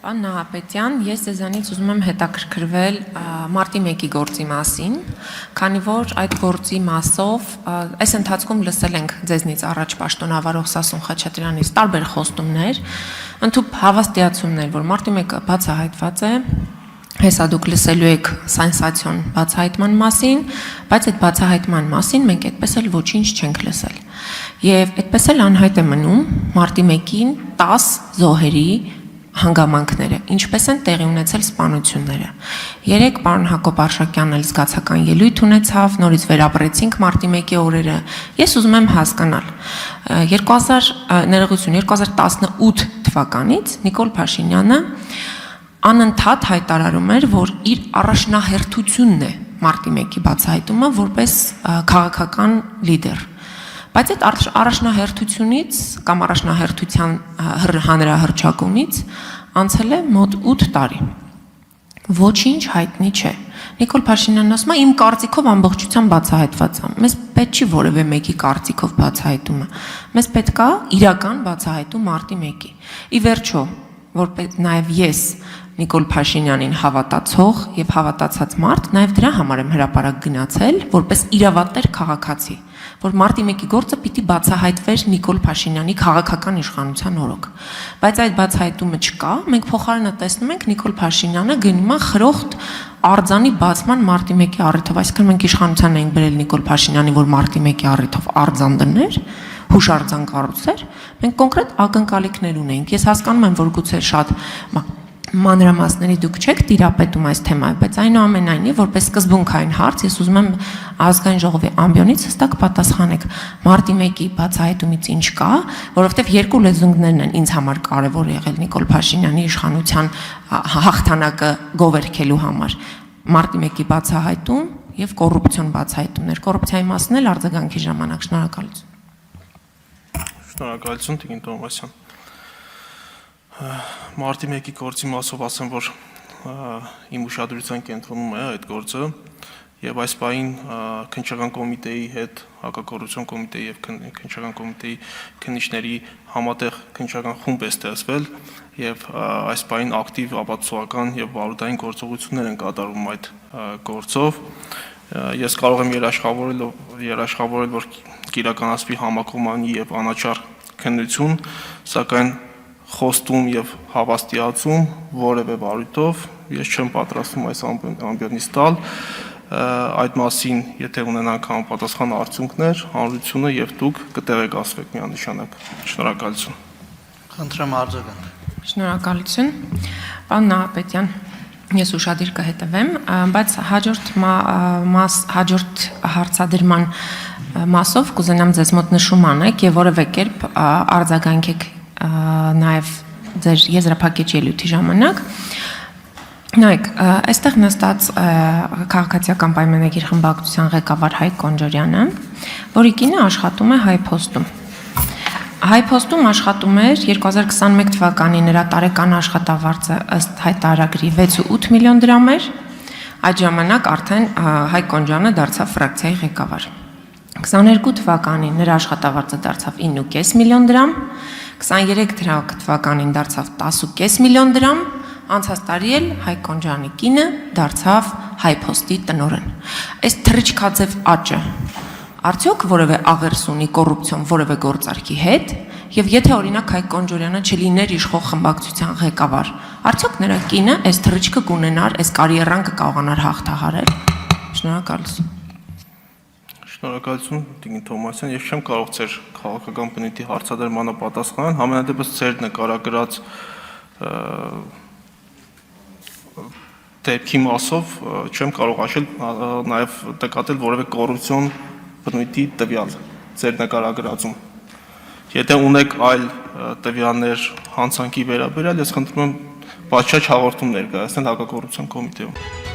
Պարոն Նահապետյան, ես ձեզանից ուզում եմ հետաքրքրվել մարտի 1-ի գործի մասին, քանի որ այդ գործի մասով այս ընթացքում լսել ենք ձեզնից առաջ պաշտոնավարող Սասուն Խաչատրյանից տարբեր խոստումներ, ընդհանուր հավաստիացումներ, որ մարտի 1-ը բացահայտված է, հեսա դուք լսելու եք սենսացիոն բացահայտման մասին, բայց այդ բացահայտման մասին մենք այդպես էլ ոչինչ չենք լսել։ Եվ այդպես էլ անհայտ է մնում մարտի 1-ին 10 զոհերի հանգամանքները, ինչպես են տեղի ունեցել սպանությունները։ Երեկ պարոն Հակոբ Արշակյանն էլ զգացական ելույթ ունեցավ, նորից վերապրեցինք մարտի 1-ի օրերը։ Ես ուզում եմ հասկանալ, 2018 թվականից Նիկոլ Փաշինյանը անընդհատ հայտարարում էր, որ իր առաջնահերթությունն է մարտի 1-ի բացահայտումը որպես քաղաքական լիդեր։ Բայց այդ առաջնահերթությունից կամ առաջնահերթության հանրահռչակումից անցել է մոտ 8 տարի։ Ոչինչ հայտնի չէ։ Նիկոլ Փաշինյանն ասում է, իմ կարծիքով ամբողջությամբ բացահայտված է։ Մեզ պետք չի որևէ մեկի կարծիքով բացահայտումը։ Մեզ պետք է իրական բացահայտում մարտի 1-ի։ Ի վերջո, որպես նաև ես Նիկոլ Փաշինյանին հավատացող եւ հավատացած մարդ, նաև դրա համար եմ հրապարակ գնացել, որպես իրավատեր քաղաքացի, որ մարտի 1-ի գործը պիտի բացահայտվեր Նիկոլ Փաշինյանի քաղաքական իշխանության օրոք։ Բայց այդ բացահայտումը չկա, մենք փոխարենը տեսնում ենք Նիկոլ Փաշինյանը գնում է խրոխտ արձանի բացման մարտի 1-ի առիթով, այսինքն մենք իշխանության ենք բերել Նիկոլ Փաշինյանին, որ մարտի 1-ի առիթով արձան դներ, հուշարձան կառուցեր, մենք կոնկրետ ակնկալիքներ ունենք։ Ես հասկանում եմ, որ գուցե շատ մանրամասների դուք չեք տիրապետում այս թեմայով, բայց այնուամենայնիվ, որպես սկզբունքային հարց, ես ուզում եմ ազգային ժողովի ամբիոնից հստակ պատասխանեք մարտի 1-ի բացահայտումից ինչ կա, որովհետև երկու լեզուններն են ինձ համար կարևոր եղել Նիկոլ Փաշինյանի իշխանության հաղթանակը գովերքելու համար։ Մարտի 1-ի բացահայտում եւ կոռուպցիոն բացահայտումներ։ Կոռուպցիայի մասն էլ արձագանքի ժամանակ։ Շնորհակալություն։ Շնորհակալություն, Տիկին Տոմասյան։ Մարտի 1-ի գործի մասով ասեմ, որ իմ ուշադրության կենտրոնում է այդ գործը եւ այս պահին քննչական կոմիտեի հետ, հակակոռուպցիոն կոմիտեի եւ քննչական կոմիտեի քննիչների համատեղ քննչական խումբ է ստեղծվել եւ այս պահին ակտիվ ապացուցողական եւ վարորդային գործողություններ են կատարվում այդ գործով։ Ես կարող եմ երաշխավորել, որ կիրականացվի համակողմանի եւ անաչառ քննություն, սակայն խոստում եւ հավաստիացում որևէ վարույթով ես չեմ պատրաստվում այս ամբիոնից տալ, այդ մասին եթե ունենանք համապատասխան արդյունքներ, հանրությունը եւ դուք կտեղեկացվեք միանշանակ։ Շնորհակալություն։ Խնդրեմ արձագանք։ Շնորհակալություն։ Պարոն Նահապետյան, ես ուշադիր կհետևեմ, բայց հաջորդ հարցադրման մասով կուզենամ ձեզ մոտ նշում անեք եւ որևէ կերպ արձագանքեք նաև ձեր եզրափակիչ ելույթի ժամանակ։ Նայեք, այստեղ նստած քաղաքացիական պայմանագիր խմբակցության ղեկավար Հայկ Կոնջորյանը, որի կինը աշխատում է Հայփոստում։ Հայփոստում աշխատում էր 2021 թվականին նրա տարեկան աշխատավարձը ըստ հայտարարագրի 6.8 միլիոն դրամ էր, այդ ժամանակ արդեն Հայկ Կոնջյանը դարձավ ֆրակցիայի ղեկավար։ 22 թվականին նրա աշխատավարձը դարձավ 9.5 միլիոն դրամ, 23 թվականին դարձավ 10.5 միլիոն դրամ, անցած տարի էլ Հայկ Կոնջյանի կինը դարձավ Հայփոստի տնօրեն։ Այս թռիչքաձև աճը արդյոք որևէ աղերս ունի կոռուպցիոն որևէ գործարքի հետ, եւ եթե օրինակ Հայկ Կոնջորյանը չլիներ իշխող խմբակցության ղեկավար, արդյոք նրա կինը այս թռիչքը կունենար, այս կարիերան կկարողանար հաղթահարել։ Շնորհակալություն։ Շնորհակալություն, Տիկին Թոմասյան, ես չեմ կարող ձեր քաղաքական բնույթի հարցադրմանը պատասխանել, համենայնդեպս ձեր նկարագրած դեպքի մասով չեմ կարող ասել նաև նկատել որևէ կոռուպցիոն բնույթի տվյալ ձեր նկարագրածում։ Եթե ունեք այլ տվյալներ հանցանքի վերաբերյալ, ես խնդրում եմ պատշաճ հաղորդում ներկայացնել հակակոռուպցիոն կոմիտեում։